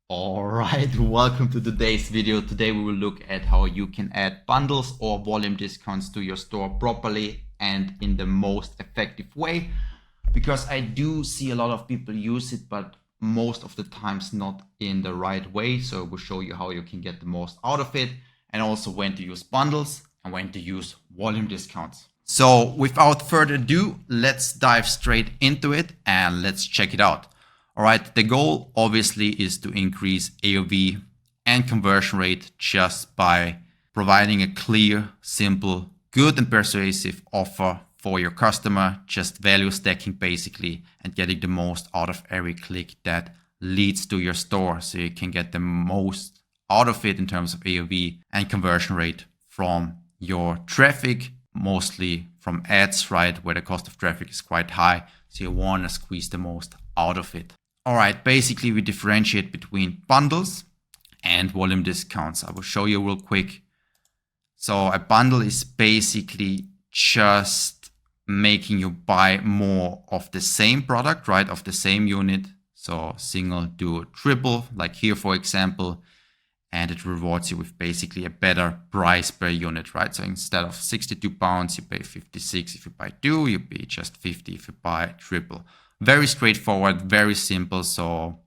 Alright, welcome to today's video. Today we will look at how you can add bundles or volume discounts to your store properly and in the most effective way. Because I do see a lot of people use it, but most of the times not in the right way. So we'll show you how you can get the most out of it and also when to use bundles and when to use volume discounts. So without further ado, let's dive straight into it and let's check it out. All right, the goal obviously is to increase AOV and conversion rate just by providing a clear, simple, good and persuasive offer for your customer, just value stacking basically, and getting the most out of every click that leads to your store so you can get the most out of it in terms of AOV and conversion rate from your traffic, mostly from ads, right, where the cost of traffic is quite high. So you want to squeeze the most out of it. All right, basically we differentiate between bundles and volume discounts. I will show you real quick. So a bundle is basically just making you buy more of the same product, right, of the same unit. So single, dual, triple, like here, for example, and it rewards you with basically a better price per unit, right? So instead of £62, you pay 56 if you buy two, you pay just 50 if you buy triple. Very straightforward, very simple. So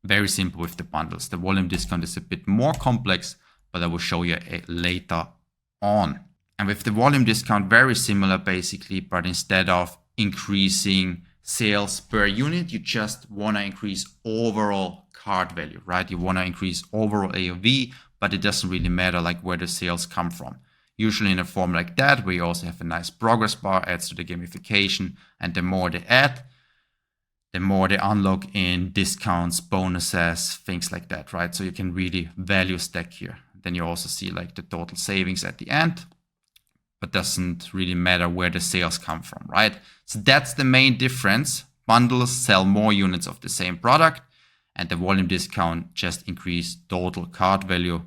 very simple with the bundles. The volume discount is a bit more complex, but I will show you later on. And with the volume discount, very similar basically, but instead of increasing sales per unit, you just want to increase overall cart value, right? You want to increase overall AOV, but it doesn't really matter like where the sales come from. Usually in a form like that, where you also have a nice progress bar, adds to the gamification, and the more they add, the more they unlock in discounts, bonuses, things like that, right? So you can really value stack here. Then you also see like the total savings at the end, but doesn't really matter where the sales come from, right? So that's the main difference. Bundles sell more units of the same product, and the volume discount just increase total cart value,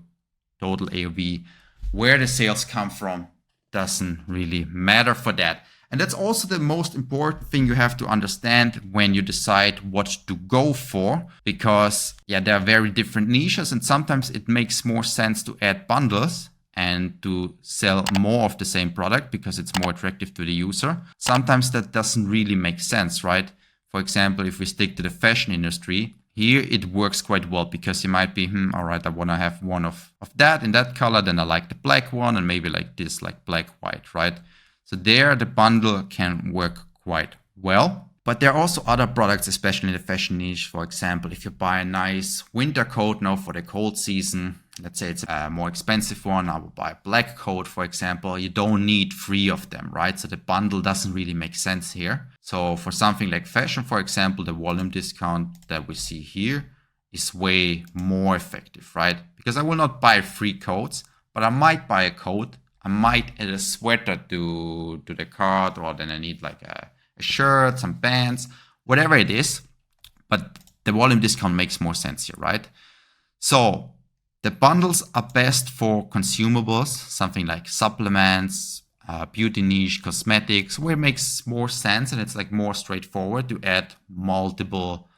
total AOV. Where the sales come from doesn't really matter for that. And that's also the most important thing you have to understand when you decide what to go for, because there are very different niches, and sometimes it makes more sense to add bundles and to sell more of the same product because it's more attractive to the user. Sometimes that doesn't really make sense, right? For example, if we stick to the fashion industry, here it works quite well because you might be, all right, I want to have one of that in that color, then I like the black one, and maybe like this, like black, white, right? So there the bundle can work quite well. But there are also other products, especially in the fashion niche. For example, if you buy a nice winter coat now for the cold season, let's say it's a more expensive one, I will buy a black coat, for example, you don't need 3 of them, right? So the bundle doesn't really make sense here. So for something like fashion, for example, the volume discount that we see here is way more effective, right? Because I will not buy 3 coats, but I might buy a coat. I might add a sweater to the cart, or then I need like a shirt, some pants, whatever it is. But the volume discount makes more sense here, right? So the bundles are best for consumables, something like supplements, beauty niche, cosmetics, where it makes more sense and it's like more straightforward to add multiple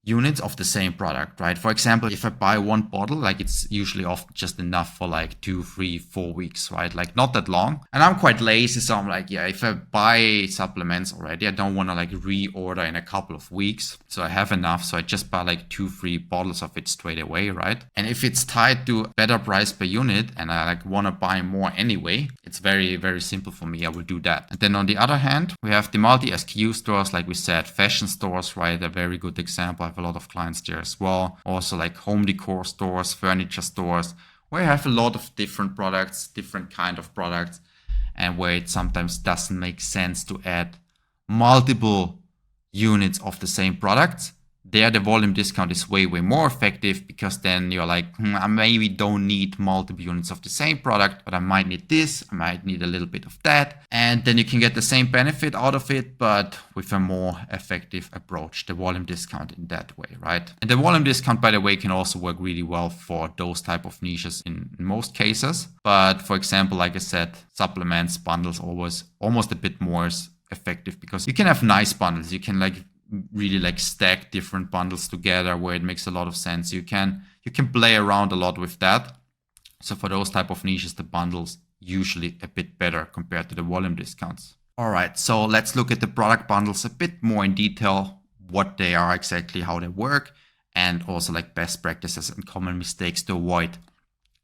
units of the same product, right? For example, if I buy one bottle, like it's usually often just enough for like 2, 3, 4 weeks, right? Like not that long. And I'm quite lazy, so I'm like, if I buy supplements already, I don't want to like reorder in a couple of weeks. So I have enough. So I just buy like 2, 3 bottles of it straight away, right? And if it's tied to better price per unit and I like want to buy more anyway, it's very, very simple for me. I will do that. And then on the other hand, we have the multi-SKU stores, like we said, fashion stores, right? A very good example. I have a lot of clients there as well. Also like home decor stores, furniture stores, where you have a lot of different products, different kind of products, and where it sometimes doesn't make sense to add multiple units of the same products. There, the volume discount is way, way more effective because then you're like, I maybe don't need multiple units of the same product, but I might need this, I might need a little bit of that. And then you can get the same benefit out of it, but with a more effective approach, the volume discount in that way, right? And the volume discount, by the way, can also work really well for those type of niches in most cases. But for example, like I said, supplements, bundles always almost a bit more effective because you can have nice bundles. You can like really like stack different bundles together where it makes a lot of sense. You can play around a lot with that. So for those type of niches, the bundles usually a bit better compared to the volume discounts. All right, so let's look at the product bundles a bit more in detail, what they are exactly, how they work, and also like best practices and common mistakes to avoid.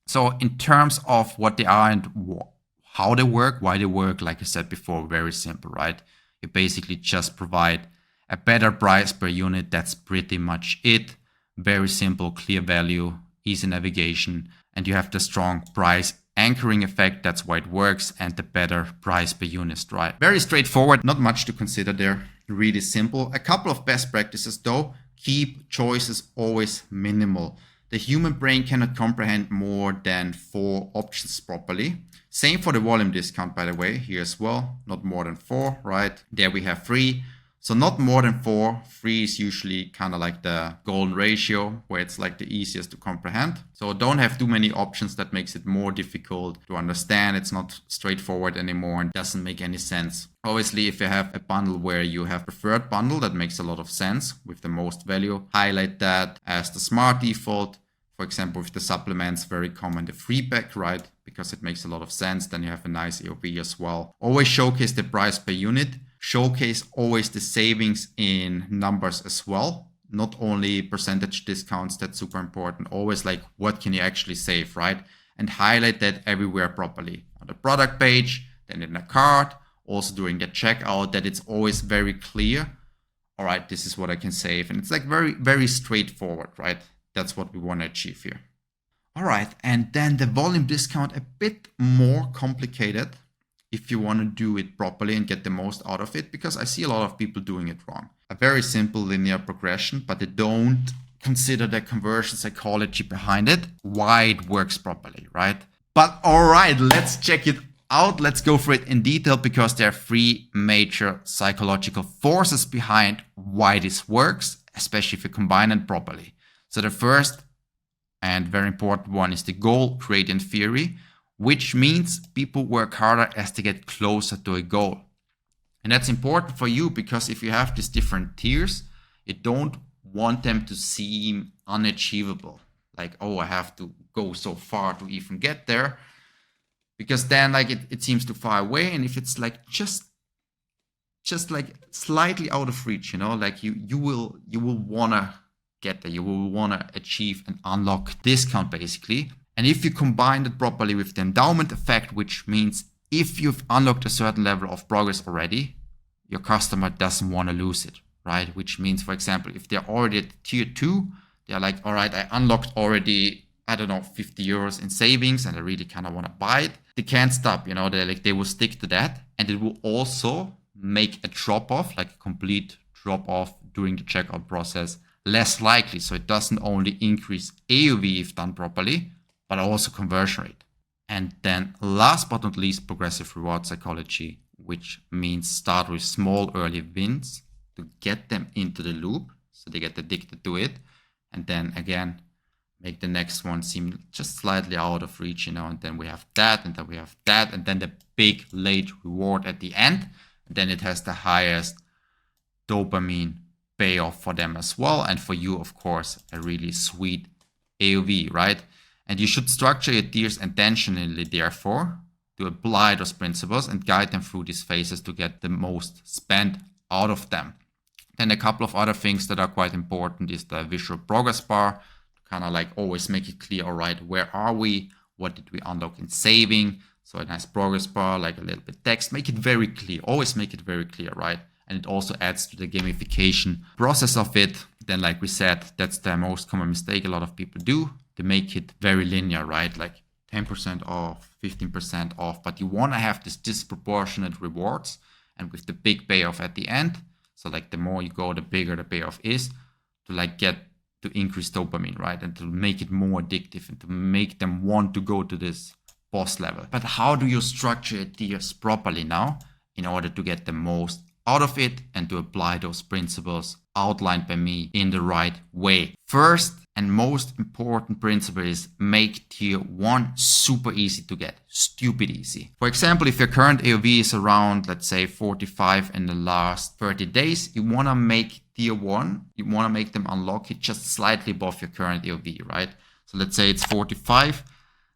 So in terms of what they are and how they work, why they work, like I said before, very simple, right? You basically just provide a better price per unit. That's pretty much it. Very simple, clear value, easy navigation, and you have the strong price anchoring effect. That's why it works, and the better price per unit, right? Very straightforward, not much to consider there. Really simple. A couple of best practices though. Keep choices always minimal. The human brain cannot comprehend more than 4 options properly. Same for the volume discount, by the way, here as well. Not more than 4, right? There we have 3. So not more than 4. 3 is usually kind of like the golden ratio where it's like the easiest to comprehend. So don't have too many options. That makes it more difficult to understand. It's not straightforward anymore and doesn't make any sense. Obviously, if you have a bundle where you have preferred bundle, that makes a lot of sense with the most value. Highlight that as the smart default. For example, with the supplements, very common, the free pack, right? Because it makes a lot of sense. Then you have a nice AOV as well. Always showcase the price per unit. Showcase always the savings in numbers as well. Not only percentage discounts, that's super important. Always like, what can you actually save, right? And highlight that everywhere properly. On the product page, then in the cart, also during the checkout, that it's always very clear. All right, this is what I can save. And it's like very, very straightforward, right? That's what we want to achieve here. All right, and then the volume discount, a bit more complicated if you want to do it properly and get the most out of it, because I see a lot of people doing it wrong. A very simple linear progression, but they don't consider the conversion psychology behind it, why it works properly, right? But all right, let's check it out. Let's go through it in detail, because there are 3 major psychological forces behind why this works, especially if you combine it properly. So the first and very important one is the goal gradient theory, which means people work harder as they get closer to a goal. And that's important for you, because if you have these different tiers, you don't want them to seem unachievable. Like, oh, I have to go so far to even get there, because then like it seems too far away. And if it's like just like slightly out of reach, you know, like you will want to get there. You will want to achieve and unlock discount basically. And if you combine it properly with the endowment effect, which means if you've unlocked a certain level of progress already, your customer doesn't want to lose it, right? Which means, for example, if they're already at tier 2, they're like, all right, I unlocked already, I don't know, 50 euros in savings and I really kind of want to buy it. They can't stop, you know, they will stick to that. And it will also make a drop off, like a complete drop off during the checkout process, less likely. So it doesn't only increase AOV if done properly, but also conversion rate. And then last but not least, progressive reward psychology, which means start with small early wins to get them into the loop so they get addicted to it. And then again, make the next one seem just slightly out of reach, you know, and then we have that, and then we have that, and then the big late reward at the end. And then it has the highest dopamine payoff for them as well. And for you, of course, a really sweet AOV, right? And you should structure your tiers intentionally, therefore, to apply those principles and guide them through these phases to get the most spent out of them. Then a couple of other things that are quite important is the visual progress bar, to kind of like always make it clear, all right, where are we? What did we unlock in saving? So a nice progress bar, like a little bit text, make it very clear, always make it very clear, right? And it also adds to the gamification process of it. Then, like we said, that's the most common mistake a lot of people do. They make it very linear, right? Like 10% off, 15% off, but you want to have this disproportionate rewards and with the big payoff at the end. So like the more you go, the bigger the payoff is to like get to increase dopamine, right? And to make it more addictive and to make them want to go to this boss level. But how do you structure your tiers properly now in order to get the most out of it and to apply those principles outlined by me in the right way? First, and most important principle is make tier 1 super easy to get, stupid easy. For example, if your current AOV is around, let's say 45 in the last 30 days, you want to make tier 1, you want to make them unlock it just slightly above your current AOV, right? So let's say it's 45.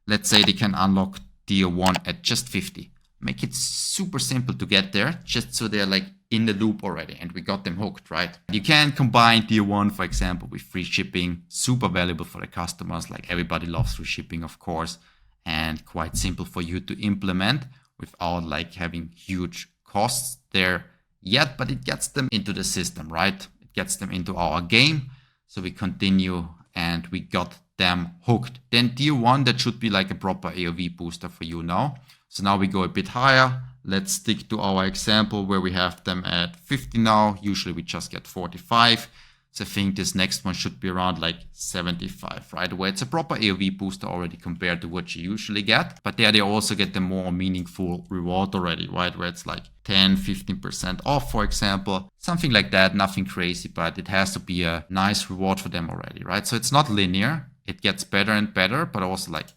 Let's say they can unlock tier 1 at just 50. Make it super simple to get there, just so they're like in the loop already and we got them hooked, right? You can combine tier 1, for example, with free shipping, super valuable for the customers. Like everybody loves free shipping, of course, and quite simple for you to implement without like having huge costs there yet, but it gets them into the system, right? It gets them into our game. So we continue and we got them hooked. Then tier 1, that should be like a proper AOV booster for you now. So now we go a bit higher. Let's stick to our example where we have them at 50 now. Usually we just get 45. So I think this next one should be around like 75 right away. It's a proper AOV booster already compared to what you usually get. But there they also get the more meaningful reward already, right? Where it's like 10, 15% off, for example. Something like that, nothing crazy, but it has to be a nice reward for them already, right? So it's not linear. It gets better and better, but also like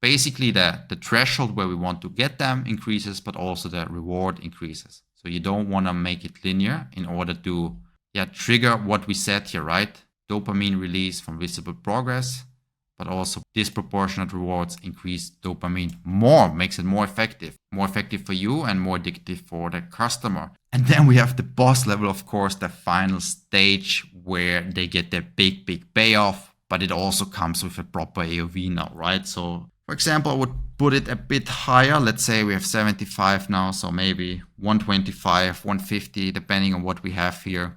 basically the threshold where we want to get them increases, but also the reward increases. So you don't want to make it linear in order to trigger what we said here, right? Dopamine release from visible progress, but also disproportionate rewards increase dopamine more, makes it more effective for you and more addictive for the customer. And then we have the boss level, of course, the final stage where they get their big payoff, but it also comes with a proper AOV now, right? So for example, I would put it a bit higher. Let's say we have 75 now, so maybe 125, 150, depending on what we have here.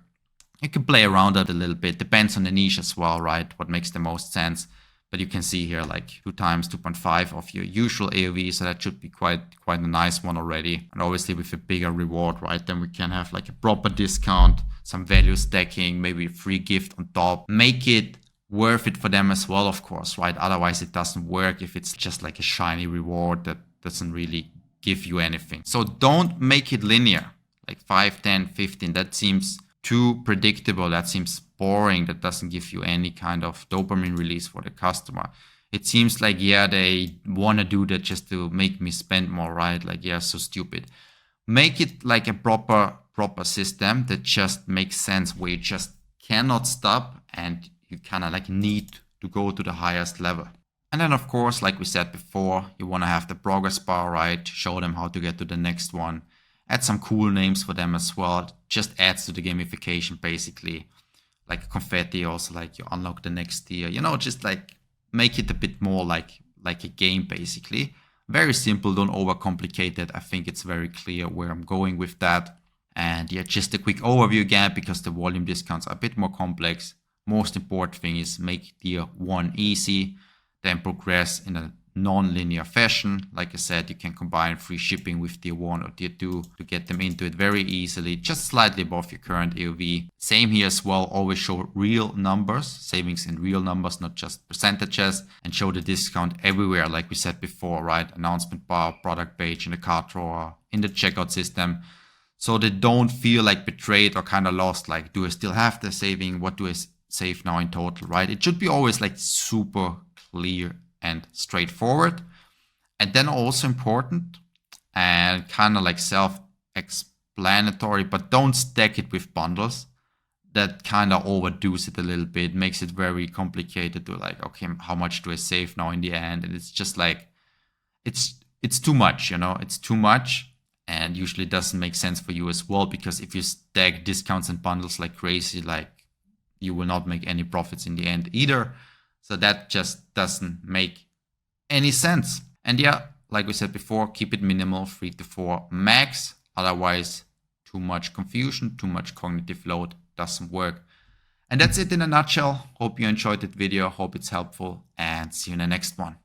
You can play around that a little bit. Depends on the niche as well, right? What makes the most sense. But you can see here like 2 times 2.5 of your usual AOV. So that should be quite a nice one already. And obviously with a bigger reward, right? Then we can have like a proper discount, some value stacking, maybe a free gift on top. Make it worth it for them as well, of course, right? Otherwise it doesn't work if it's just like a shiny reward that doesn't really give you anything. So don't make it linear, like 5, 10, 15. That seems too predictable. That seems boring. That doesn't give you any kind of dopamine release for the customer. It seems like, they want to do that just to make me spend more, right? Like, so stupid. Make it like a proper system that just makes sense, where you just cannot stop and you kind of like need to go to the highest level. And then of course, like we said before, you want to have the progress bar, right? Show them how to get to the next one. Add some cool names for them as well. It just adds to the gamification basically. Like confetti also, like you unlock the next tier, just like make it a bit more like a game basically. Very simple, don't overcomplicate it. I think it's very clear where I'm going with that. And just a quick overview again, because the volume discounts are a bit more complex. Most important thing is make tier 1 easy, then progress in a non-linear fashion. Like I said, you can combine free shipping with tier 1 or tier 2 to get them into it very easily, just slightly above your current AOV. Same here as well, always show real numbers, savings in real numbers, not just percentages, and show the discount everywhere, like we said before, right? Announcement bar, product page, in the cart drawer, in the checkout system. So they don't feel like betrayed or kind of lost, like, do I still have the saving? What do I save now in total, right? It should be always like super clear and straightforward. And then also important and kind of like self-explanatory, but don't stack it with bundles. That kind of overdoes it a little bit, makes it very complicated to like, okay, how much do I save now in the end? And it's just like, it's too much, it's too much. And usually doesn't make sense for you as well, because if you stack discounts and bundles like crazy, like, you will not make any profits in the end either. So that just doesn't make any sense. And like we said before, keep it minimal, 3 to 4 max. Otherwise, too much confusion, too much cognitive load doesn't work. And that's it in a nutshell. Hope you enjoyed that video. Hope it's helpful, and see you in the next one.